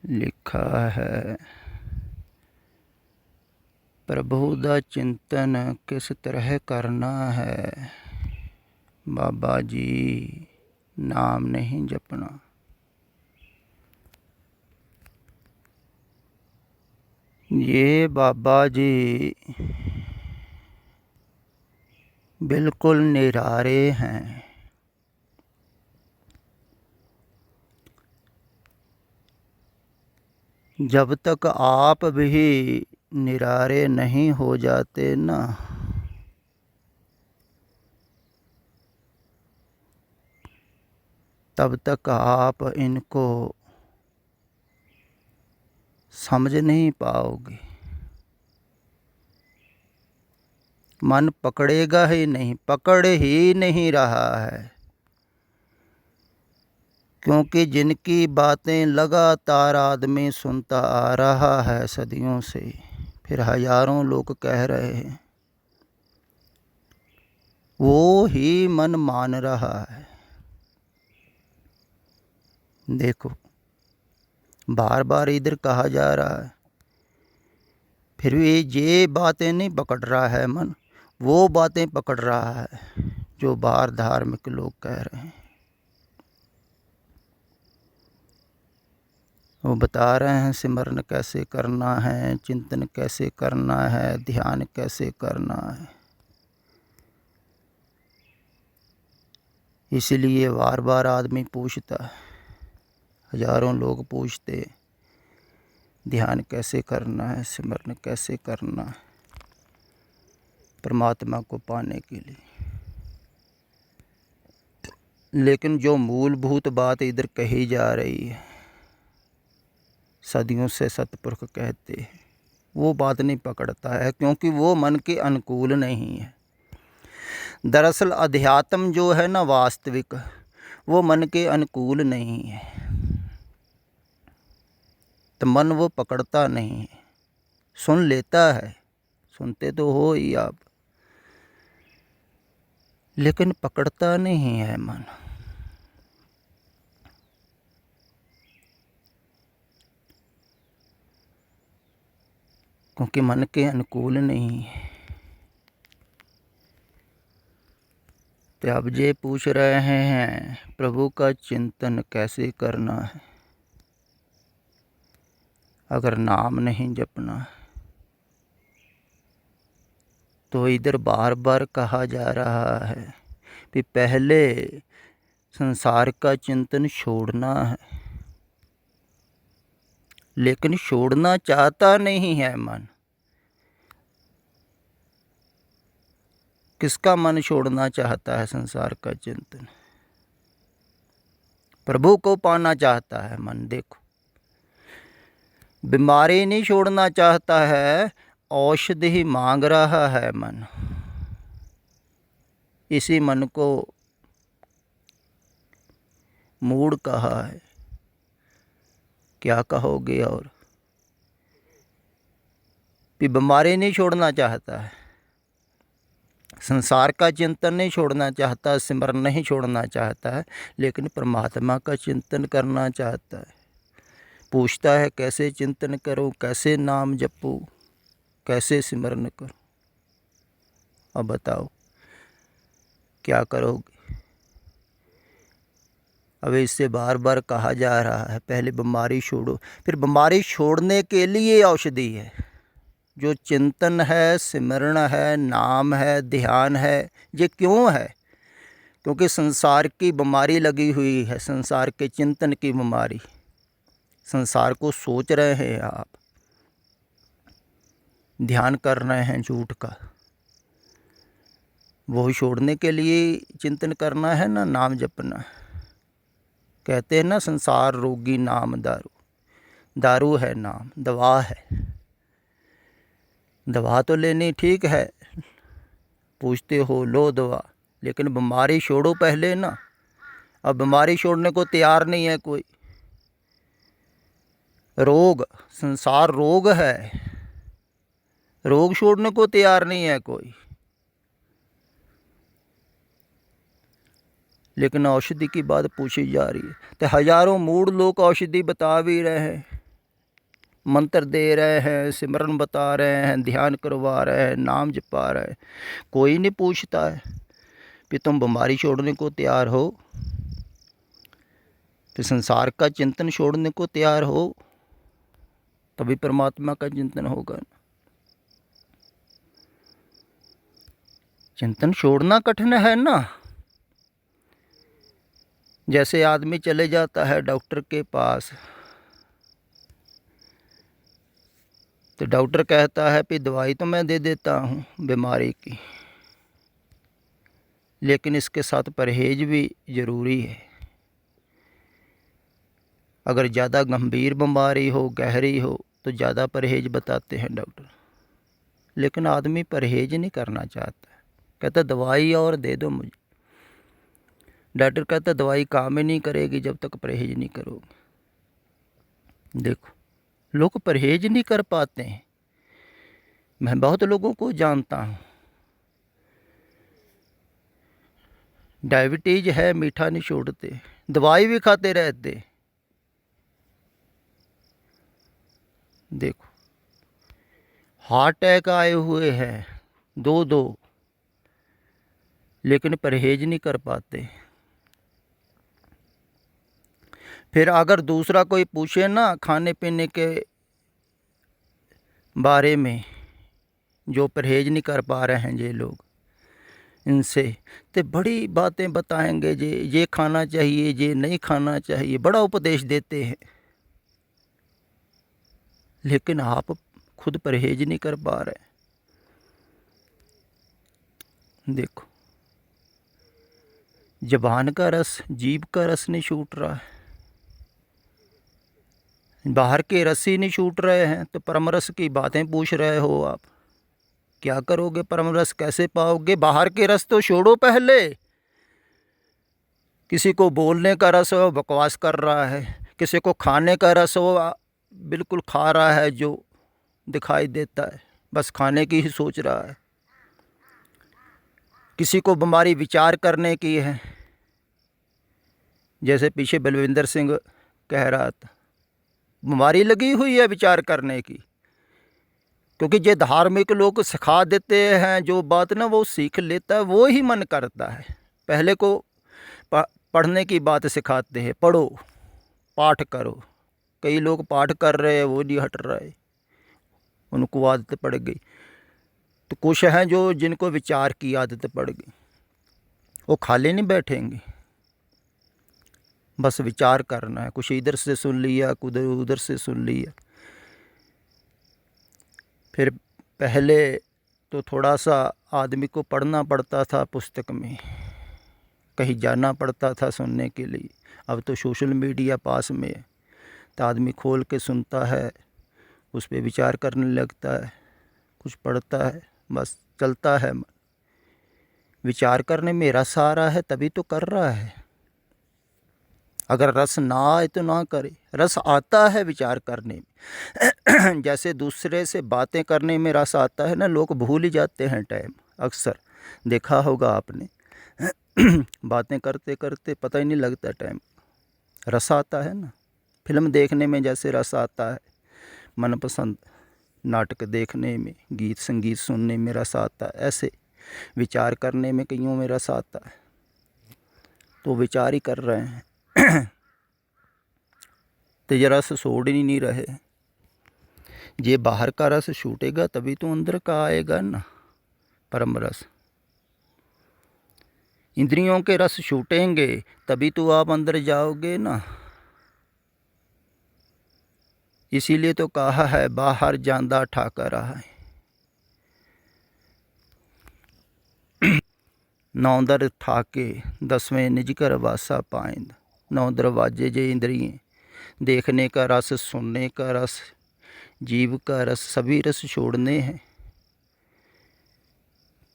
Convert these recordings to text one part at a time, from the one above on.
लिखा है, प्रभु दा चिंतन किस तरह करना है। बाबा जी नाम नहीं जपना। ये बाबा जी बिल्कुल निरारे हैं। जब तक आप भी निरारे नहीं हो जाते ना, तब तक आप इनको समझ नहीं पाओगे। मन पकड़ेगा ही नहीं, पकड़ ही नहीं रहा है, क्योंकि जिनकी बातें लगातार आदमी सुनता आ रहा है सदियों से, फिर हजारों लोग कह रहे हैं, वो ही मन मान रहा है। देखो, बार बार इधर कहा जा रहा है, फिर भी ये बातें नहीं पकड़ रहा है मन, वो बातें पकड़ रहा है जो बाहर धार्मिक लोग कह रहे हैं। वो बता रहे हैं सिमरन कैसे करना है, चिंतन कैसे करना है, ध्यान कैसे करना है। इसलिए बार बार आदमी पूछता है, हजारों लोग पूछते, ध्यान कैसे करना है, सिमरन कैसे करना है परमात्मा को पाने के लिए। लेकिन जो मूलभूत बात इधर कही जा रही है, सदियों से सतपुरुष कहते हैं, वो बात नहीं पकड़ता है, क्योंकि वो मन के अनुकूल नहीं है। दरअसल अध्यात्म जो है ना, वास्तविक, वो मन के अनुकूल नहीं है, तो मन वो पकड़ता नहीं है। सुन लेता है, सुनते तो हो ही आप, लेकिन पकड़ता नहीं है मन। क्योंकि मन के अनुकूल नहीं है। तो अब ये पूछ रहे हैं, प्रभु का चिंतन कैसे करना है अगर नाम नहीं जपना है। तो इधर बार बार कहा जा रहा है कि पहले संसार का चिंतन छोड़ना है, लेकिन छोड़ना चाहता नहीं है मन। किसका मन छोड़ना चाहता है संसार का चिंतन? प्रभु को पाना चाहता है मन। देखो, बीमारी नहीं छोड़ना चाहता है, औषधि ही मांग रहा है मन। इसी मन को मूड कहा है। क्या कहोगे? और भी बीमारी नहीं छोड़ना चाहता है, संसार का चिंतन नहीं छोड़ना चाहता, सिमरन नहीं छोड़ना चाहता है, लेकिन परमात्मा का चिंतन करना चाहता है। पूछता है, कैसे चिंतन करूं, कैसे नाम जपूं, कैसे सिमरन करूं? अब बताओ क्या करोगे? अब इससे बार बार कहा जा रहा है, पहले बीमारी छोड़ो। फिर बीमारी छोड़ने के लिए औषधि है। जो चिंतन है, सिमरण है, नाम है, ध्यान है, ये क्यों है? क्योंकि संसार की बीमारी लगी हुई है, संसार के चिंतन की बीमारी। संसार को सोच रहे हैं आप, ध्यान कर रहे हैं झूठ का, वो छोड़ने के लिए चिंतन करना है ना, नाम जपना। कहते हैं ना, संसार रोगी नाम दारू। दारू है नाम, दवा है। दवा तो लेनी ठीक है, पूछते हो लो दवा, लेकिन बीमारी छोड़ो पहले ना। अब बीमारी छोड़ने को तैयार नहीं है कोई। रोग, संसार रोग है, रोग छोड़ने को तैयार नहीं है कोई। लेकिन औषधि की बात पूछी जा रही है, तो हजारों मूढ़ लोग औषधि बता भी रहे हैं, मंत्र दे रहे हैं, सिमरन बता रहे हैं, ध्यान करवा रहे हैं, नाम जपा रहे हैं, कोई नहीं पूछता है कि तुम बीमारी छोड़ने को तैयार हो, तो संसार का चिंतन छोड़ने को तैयार हो, तभी परमात्मा का चिंतन होगा। चिंतन छोड़ना कठिन है ना। जैसे आदमी चले जाता है डॉक्टर के पास, तो डॉक्टर कहता है कि दवाई तो मैं दे देता हूँ बीमारी की, लेकिन इसके साथ परहेज भी ज़रूरी है। अगर ज़्यादा गंभीर बीमारी हो, गहरी हो, तो ज़्यादा परहेज बताते हैं डॉक्टर, लेकिन आदमी परहेज नहीं करना चाहता। कहता दवाई और दे दो मुझे। डॉक्टर कहता दवाई काम ही नहीं करेगी जब तक परहेज नहीं करोगे। देखो, लोग परहेज नहीं कर पाते हैं। मैं बहुत लोगों को जानता हूँ, डायबिटीज़ है, मीठा नहीं छोड़ते, दवाई भी खाते रहते। देखो, हार्ट अटैक आए हुए हैं दो, लेकिन परहेज नहीं कर पाते। फिर अगर दूसरा कोई पूछे ना खाने पीने के बारे में, जो परहेज नहीं कर पा रहे हैं ये लोग, इनसे तो बड़ी बातें बताएंगे, ये खाना चाहिए, ये नहीं खाना चाहिए, बड़ा उपदेश देते हैं, लेकिन आप खुद परहेज नहीं कर पा रहे। देखो, ज़बान का रस, जीभ का रस नहीं छूट रहा है, बाहर के रस ही नहीं छूट रहे हैं, तो परम रस की बातें पूछ रहे हो आप। क्या करोगे? परम रस कैसे पाओगे? बाहर के रस तो छोड़ो पहले। किसी को बोलने का रस हो, बकवास कर रहा है। किसी को खाने का रस हो, बिल्कुल खा रहा है जो दिखाई देता है, बस खाने की ही सोच रहा है। किसी को बीमारी विचार करने की है, जैसे पीछे बलविंदर सिंह कह रहा था, बीमारी लगी हुई है विचार करने की, क्योंकि ये धार्मिक लोग सिखा देते हैं जो बात ना, वो सीख लेता है, वो ही मन करता है। पहले को पढ़ने की बात सिखाते हैं, पढ़ो, पाठ करो। कई लोग पाठ कर रहे हैं, वो नहीं हट रहे, उनको आदत पड़ गई। तो कुछ हैं जो जिनको विचार की आदत पड़ गई, वो खाली नहीं बैठेंगे, बस विचार करना है। कुछ इधर से सुन लिया, कुछ उधर से सुन लिया। फिर पहले तो थोड़ा सा आदमी को पढ़ना पड़ता था, पुस्तक में कहीं जाना पड़ता था सुनने के लिए। अब तो सोशल मीडिया पास में है, तो आदमी खोल के सुनता है, उस पर विचार करने लगता है, कुछ पढ़ता है, बस चलता है मन। विचार करने में रस आ रहा है तभी तो कर रहा है। अगर रस ना आए तो ना करे। रस आता है विचार करने में जैसे दूसरे से बातें करने में रस आता है ना, लोग भूल ही जाते हैं टाइम। अक्सर देखा होगा आपने बातें करते करते पता ही नहीं लगता टाइम। रस आता है ना, फिल्म देखने में जैसे रस आता है, मनपसंद नाटक देखने में, गीत संगीत सुनने में रस आता है, ऐसे विचार करने में कईयों में रस आता है। तो विचार ही कर रहे हैं तो ये रस छोड़ ही नहीं रहे। ये बाहर का रस छूटेगा तभी तो अंदर का आएगा ना, परम रस। इंद्रियों के रस छूटेंगे तभी तो आप अंदर जाओगे ना। इसीलिए तो कहा है बाहर जांदा ठाका रहा है। नौ दर ठाके 10वें निज कर वासा पाइंद। 9 दरवाजे जे इंद्रिय, देखने का रस, सुनने का रस, जीव का रस, सभी रस छोड़ने हैं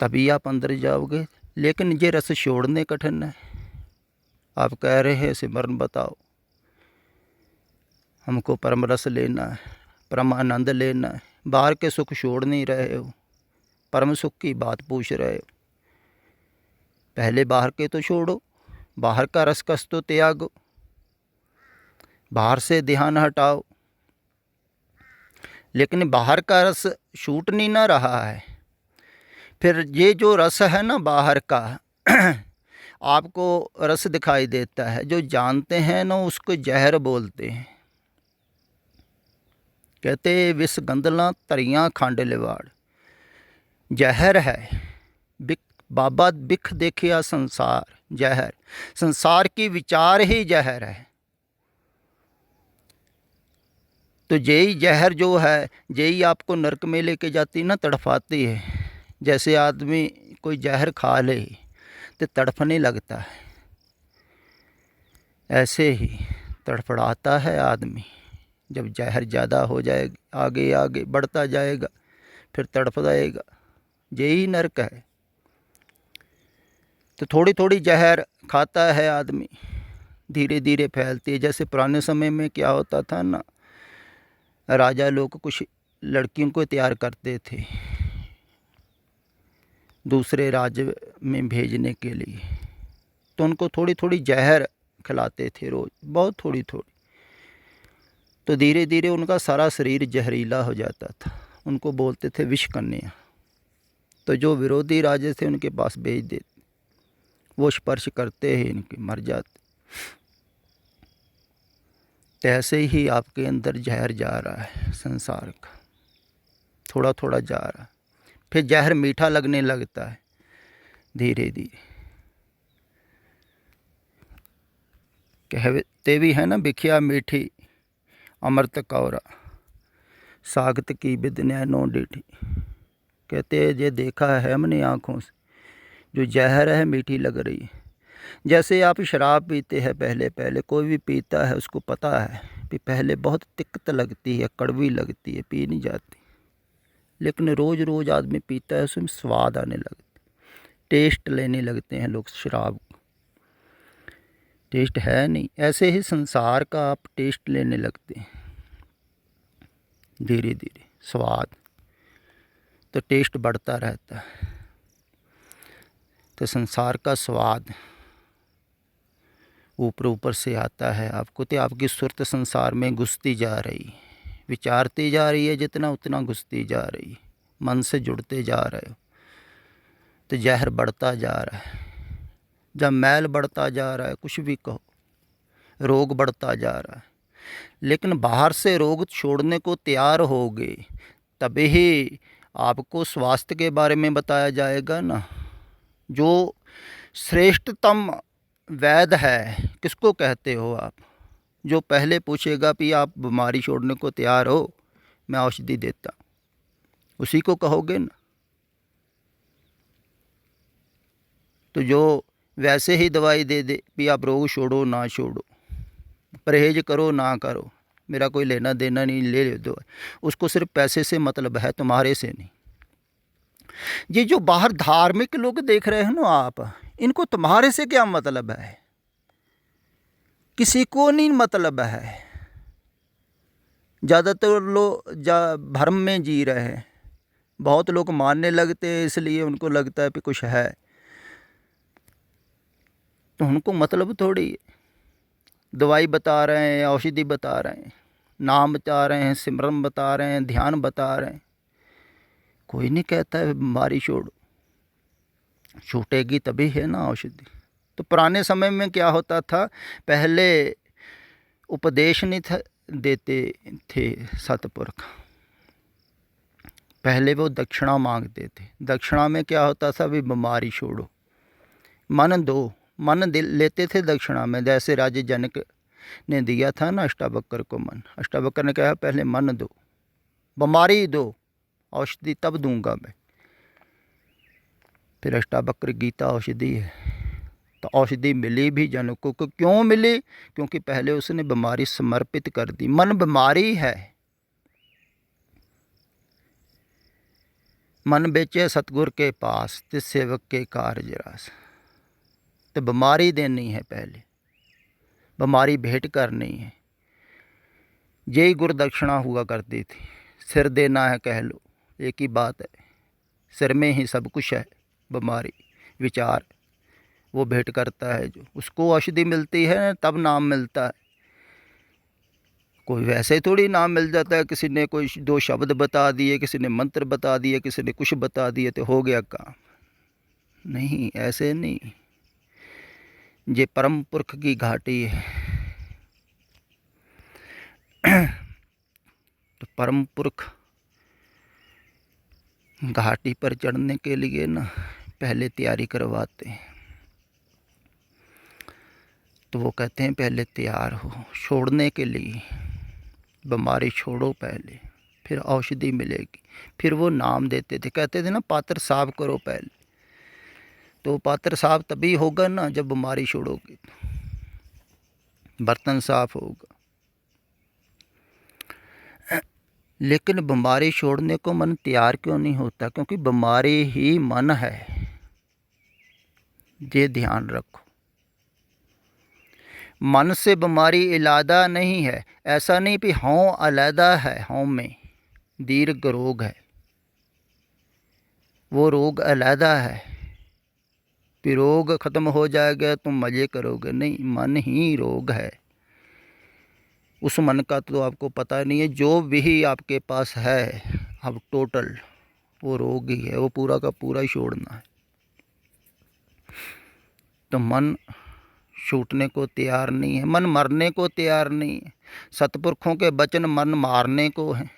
तभी आप अंदर जाओगे। लेकिन ये रस छोड़ने कठिन है। आप कह रहे हैं सिमरन बताओ, हमको परम रस लेना है, परम आनंद लेना है। बाहर के सुख छोड़ नहीं रहे हो, परम सुख की बात पूछ रहे हो। पहले बाहर के तो छोड़ो, बाहर का रस कस तो त्यागो, बाहर से ध्यान हटाओ। लेकिन बाहर का रस छूट नहीं ना रहा है। फिर ये जो रस है ना बाहर का आपको रस दिखाई देता है, जो जानते हैं ना उसको जहर बोलते हैं। कहते विष गंदला तरियाँ खंड लिवाड़, जहर है। बिक बाबा बिख देखिया संसार जहर, संसार की विचार ही जहर है। तो यही जहर जो है यही आपको नरक में लेके जाती ना, तड़फाती है। जैसे आदमी कोई जहर खा ले तो तड़फने लगता है, ऐसे ही तड़फड़ाता है आदमी। जब जहर ज़्यादा हो जाएगा, आगे आगे बढ़ता जाएगा, फिर तड़फ जाएगा। यही नरक है। तो थोड़ी थोड़ी जहर खाता है आदमी, धीरे धीरे फैलती है। जैसे पुराने समय में क्या होता था ना, राजा लोग कुछ लड़कियों को तैयार करते थे दूसरे राज्य में भेजने के लिए, तो उनको थोड़ी थोड़ी जहर खिलाते थे रोज़, बहुत थोड़ी थोड़ी। तो धीरे धीरे उनका सारा शरीर जहरीला हो जाता था। उनको बोलते थे विष कन्या। तो जो विरोधी राजे थे उनके पास भेज देते, वो स्पर्श करते ही इनके मर जाते। तो ऐसे ही आपके अंदर जहर जा रहा है संसार का, थोड़ा थोड़ा जा रहा है। फिर जहर मीठा लगने लगता है धीरे धीरे। कहते भी है ना, बिखिया मीठी अमृत कौरा, सागत की बिद नैनो डीठी। कहते ये देखा है हमने आँखों से, जो जहर है मीठी लग रही है। जैसे आप शराब पीते हैं, पहले पहले कोई भी पीता है उसको पता है कि पहले बहुत तिक्त लगती है, कड़वी लगती है, पी नहीं जाती। लेकिन रोज़ रोज़ आदमी पीता है, उसमें स्वाद आने लगता, टेस्ट लेने लगते हैं लोग शराब को। टेस्ट है नहीं। ऐसे ही संसार का आप टेस्ट लेने लगते हैं धीरे धीरे, स्वाद। तो टेस्ट बढ़ता रहता है। तो संसार का स्वाद ऊपर ऊपर से आता है आपको। तो आपकी सुरत संसार में घुसती जा रही है, विचारती जा रही है, जितना उतना घुसती जा रही है, मन से जुड़ते जा रहे हो। तो जहर बढ़ता जा रहा है। जब मैल बढ़ता जा रहा है, कुछ भी कहो, रोग बढ़ता जा रहा है। लेकिन बाहर से रोग छोड़ने को तैयार होगे तभी ही आपको स्वास्थ्य के बारे में बताया जाएगा ना। जो श्रेष्ठतम वैद्य है किसको कहते हो आप? जो पहले पूछेगा कि आप बीमारी छोड़ने को तैयार हो, मैं औषधि देता, उसी को कहोगे ना। तो जो वैसे ही दवाई दे दे कि आप रोग छोड़ो ना छोड़ो, परहेज करो ना करो, मेरा कोई लेना देना नहीं, ले दो, उसको सिर्फ पैसे से मतलब है, तुम्हारे से नहीं। ये जो बाहर धार्मिक लोग देख रहे हैं ना आप, इनको तुम्हारे से क्या मतलब है? किसी को नहीं मतलब है। ज़्यादातर लोग भ्रम में जी रहे हैं। बहुत लोग मानने लगते हैं, इसलिए उनको लगता है कि कुछ है। तो उनको मतलब थोड़ी है। दवाई बता रहे हैं, औषधि बता रहे हैं, नाम बता रहे हैं, सिमरन बता रहे हैं, ध्यान बता रहे हैं। कोई नहीं कहता है बीमारी छोड़ो, छूटेगी तभी है ना औषधि। तो पुराने समय में क्या होता था, पहले उपदेश नहीं था देते थे सतपुरख, पहले वो दक्षिणा मांगते थे। दक्षिणा में क्या होता था, भी बीमारी छोड़ो, मन दो, मन लेते थे दक्षिणा में। जैसे राजे जनक ने दिया था ना अष्टावक्र को मन, अष्टावक्र ने कहा पहले मन दो, बीमारी दो, औषधि तब दूंगा मैं। फिर अष्टावक्र गीता औषधि है। तो औषधि मिली भी जनक को। क्यों मिली? क्योंकि पहले उसने बीमारी समर्पित कर दी। मन बीमारी है, मन बेचे सतगुर के पास, तिस सेवक के कार्य रास। तो बीमारी देनी है, पहले बीमारी भेंट करनी है। यही गुरुदक्षिणा हुआ करती थी। सिर देना है कह लो, एक ही बात है, सिर में ही सब कुछ है। बीमारी विचार वो भेंट करता है, जो उसको औषधि मिलती है तब नाम मिलता है। कोई वैसे थोड़ी नाम मिल जाता है, किसी ने कोई 2 शब्द बता दिए, किसी ने मंत्र बता दिए, किसी ने कुछ बता दिए तो हो गया काम। नहीं, ऐसे नहीं। ये परम पुरख की घाटी है। तो परम पुरख घाटी पर चढ़ने के लिए ना पहले तैयारी करवाते हैं। तो वो कहते हैं पहले तैयार हो छोड़ने के लिए, बीमारी छोड़ो पहले, फिर औषधि मिलेगी। फिर वो नाम देते थे, कहते थे ना पात्र साफ करो पहले। तो पात्र साफ तभी होगा ना जब बीमारी छोड़ोगे, तो बर्तन साफ होगा। लेकिन बीमारी छोड़ने को मन तैयार क्यों नहीं होता? क्योंकि बीमारी ही मन है, ये ध्यान रखो। मन से बीमारी इलादा नहीं है। ऐसा नहीं कि हों अलहदा है, हों में दीर्घ रोग है, वो रोग अलहदा है। फिर रोग ख़त्म हो जाएगा तुम मज़े करोगे, नहीं, मन ही रोग है। उस मन का तो आपको पता नहीं है। जो भी आपके पास है अब टोटल वो रोग ही है, वो पूरा का पूरा ही छोड़ना है। तो मन छूटने को तैयार नहीं है, मन मरने को तैयार नहीं है। सतपुरखों के वचन मन मारने को हैं,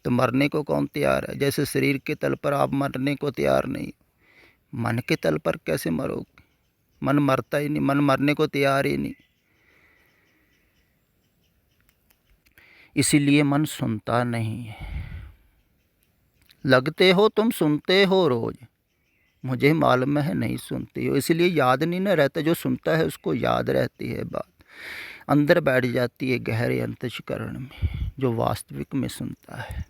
तो मरने को कौन तैयार है? जैसे शरीर के तल पर आप मरने को तैयार नहीं, मन के तल पर कैसे मरोगे? मन मरता ही नहीं, मन मरने को तैयार ही नहीं। इसीलिए मन सुनता नहीं है। लगते हो तुम सुनते हो रोज, मुझे मालूम है नहीं सुनती हो। इसलिए याद नहीं ना रहता। जो सुनता है उसको याद रहती है बात, अंदर बैठ जाती है गहरे अंतःकरण में, जो वास्तविक में सुनता है।